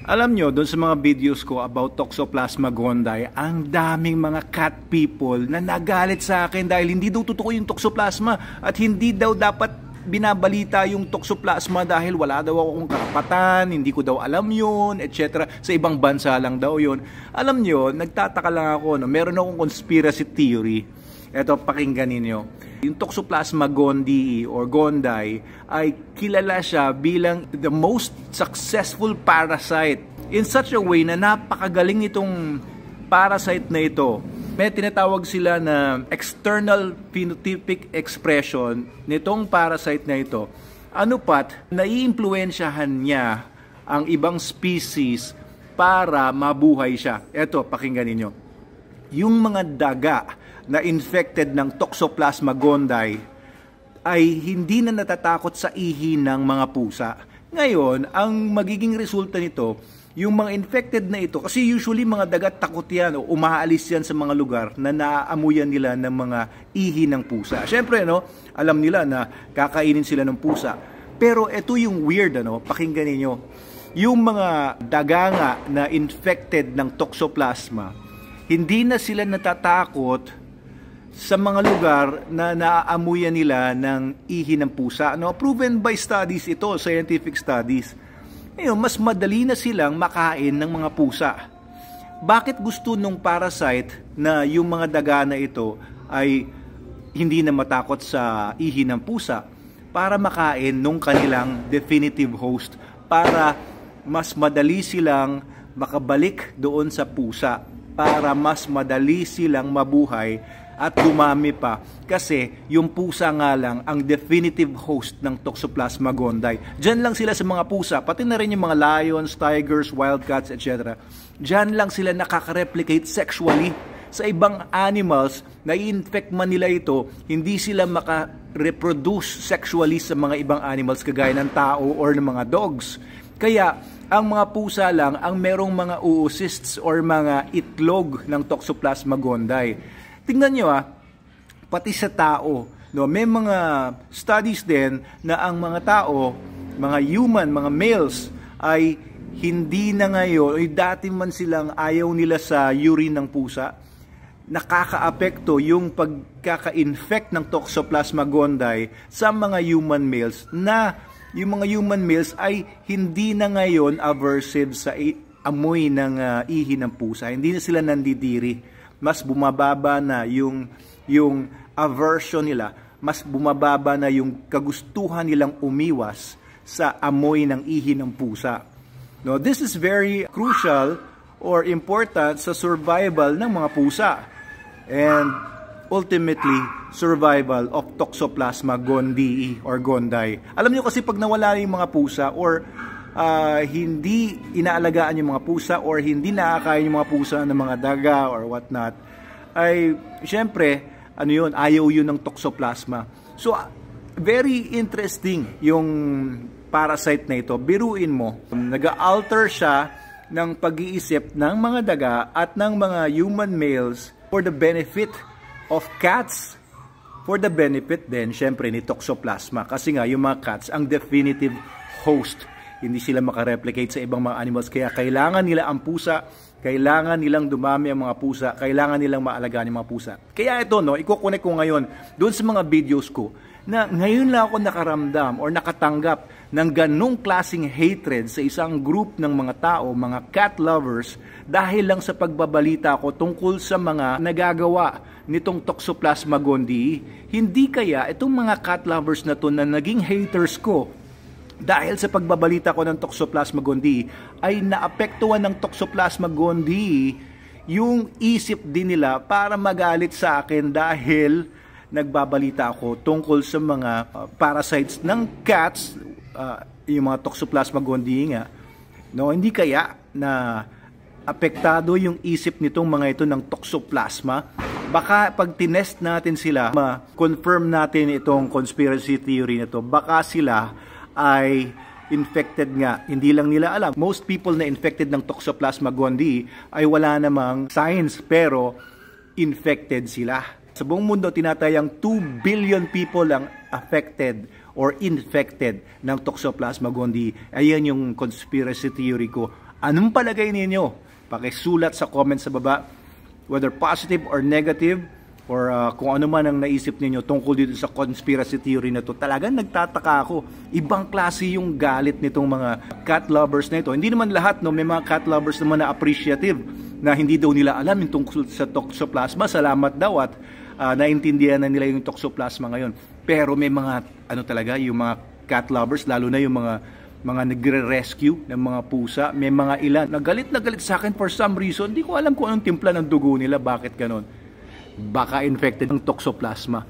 Alam nyo, doon sa mga videos ko about Toxoplasma gondii, ang daming mga cat people na nagalit sa akin dahil hindi daw totoo yung Toxoplasma at hindi daw dapat binabalita yung Toxoplasma dahil wala daw akong karapatan, hindi ko daw alam yun, etc. Sa ibang bansa lang daw yun. Alam nyo, nagtataka lang ako, no? Meron akong conspiracy theory. Eto, pakinggan ninyo. Yung Toxoplasma gondii or gondii ay kilala siya bilang the most successful parasite in such a way na napakagaling itong parasite na ito. May tinatawag sila na external phenotypic expression nitong parasite na ito. Ano pat, naiimpluwensyahan niya ang ibang species para mabuhay siya. Eto, pakinggan ninyo. Yung mga daga na infected ng Toxoplasma gondii ay hindi na natatakot sa ihi ng mga pusa. Ngayon, ang magiging resulta nito, yung mga infected na ito, kasi usually mga daga takot yan o umaalis yan sa mga lugar na naaamuyan nila ng mga ihi ng pusa. Siyempre, no, alam nila na kakainin sila ng pusa. Pero ito yung weird, pakinggan niyo. Yung mga daga nga na infected ng Toxoplasma, hindi na sila natatakot sa mga lugar na naaamuyan nila ng ihi ng pusa. Proven by studies ito, scientific studies. Ngayon, mas madali na silang makain ng mga pusa. Bakit gusto nung parasite na yung mga daga na ito ay hindi na matakot sa ihi ng pusa? Para makain nung kanilang definitive host, para mas madali silang makabalik doon sa pusa, para mas madali silang mabuhay at dumami pa, kasi yung pusa nga lang ang definitive host ng Toxoplasma gondii. Diyan lang sila sa mga pusa, pati na rin yung mga lions, tigers, wildcats, etc. Diyan lang sila nakaka-replicate sexually. Sa ibang animals, na-infect man nila ito, hindi sila maka-reproduce sexually sa mga ibang animals kagaya ng tao or ng mga dogs. Kaya ang mga pusa lang ang merong mga oocysts or mga itlog ng Toxoplasma gondii. Tingnan nyo pati sa tao, may mga studies din na ang mga tao, mga human, mga males, ay hindi na ngayon, dati man silang ayaw nila sa urine ng pusa, nakaka-apekto yung pagkaka-infect ng Toxoplasma gondii sa mga human males, na yung mga human males ay hindi na ngayon aversive sa amoy ng ihi ng pusa, hindi na sila nandidiri. Mas bumababa na yung aversion nila, mas bumababa na yung kagustuhan nilang umiwas sa amoy ng ihi ng pusa. This is very crucial or important sa survival ng mga pusa and ultimately survival of Toxoplasma gondii or gondii. Alam niyo kasi pag nawala yung mga pusa or hindi inaalagaan yung mga pusa or hindi nakakain yung mga pusa ng mga daga or whatnot, ay syempre, ayaw yun ng Toxoplasma. So, very interesting yung parasite na ito. Biruin mo, nag-alter siya ng pag-iisip ng mga daga at ng mga human males for the benefit of cats, for the benefit din, syempre, ni Toxoplasma. Kasi nga, yung mga cats, ang definitive host. Hindi sila makareplicate sa ibang mga animals. Kaya kailangan nila ang pusa, kailangan nilang dumami ang mga pusa, kailangan nilang maalagaan ang mga pusa. Kaya ito, iko-connect ko ngayon doon sa mga videos ko na ngayon lang ako nakaramdam or nakatanggap ng ganong klaseng hatred sa isang group ng mga tao, mga cat lovers, dahil lang sa pagbabalita ko tungkol sa mga nagagawa nitong Toxoplasma gondii. Hindi kaya itong mga cat lovers na to na naging haters ko, dahil sa pagbabalita ko ng Toxoplasma gondii, ay naapektuhan ng Toxoplasma gondii yung isip din nila para magalit sa akin dahil nagbabalita ako tungkol sa mga parasites ng cats, yung mga Toxoplasma gondii nga. Hindi kaya na apektado yung isip nitong mga ito ng Toxoplasma? Baka pag tinest natin sila, ma-confirm natin itong conspiracy theory na to, baka sila ay infected nga. Hindi lang nila alam. Most people na infected ng Toxoplasma gondii ay wala namang signs pero infected sila. Sa buong mundo, tinatayang 2 billion people ang affected or infected ng Toxoplasma gondii. Ayan yung conspiracy theory ko. Anong palagay ninyo? Pakisulat sa comments sa baba, whether positive or negative, or kung ano man ang naisip ninyo tungkol dito sa conspiracy theory na to. Talagang nagtataka ako. Ibang klase yung galit nitong mga cat lovers na ito. Hindi naman lahat, no? May mga cat lovers naman na appreciative na hindi daw nila alam yung tungkol sa toxoplasma. Salamat daw at naintindihan na nila yung toxoplasma ngayon. Pero may mga, ano talaga, yung mga cat lovers, lalo na yung mga nagre-rescue ng mga pusa, may mga ilan na galit sa akin for some reason. Hindi ko alam kung anong timpla ng dugo nila, bakit ganon. Baka infected ng toxoplasma.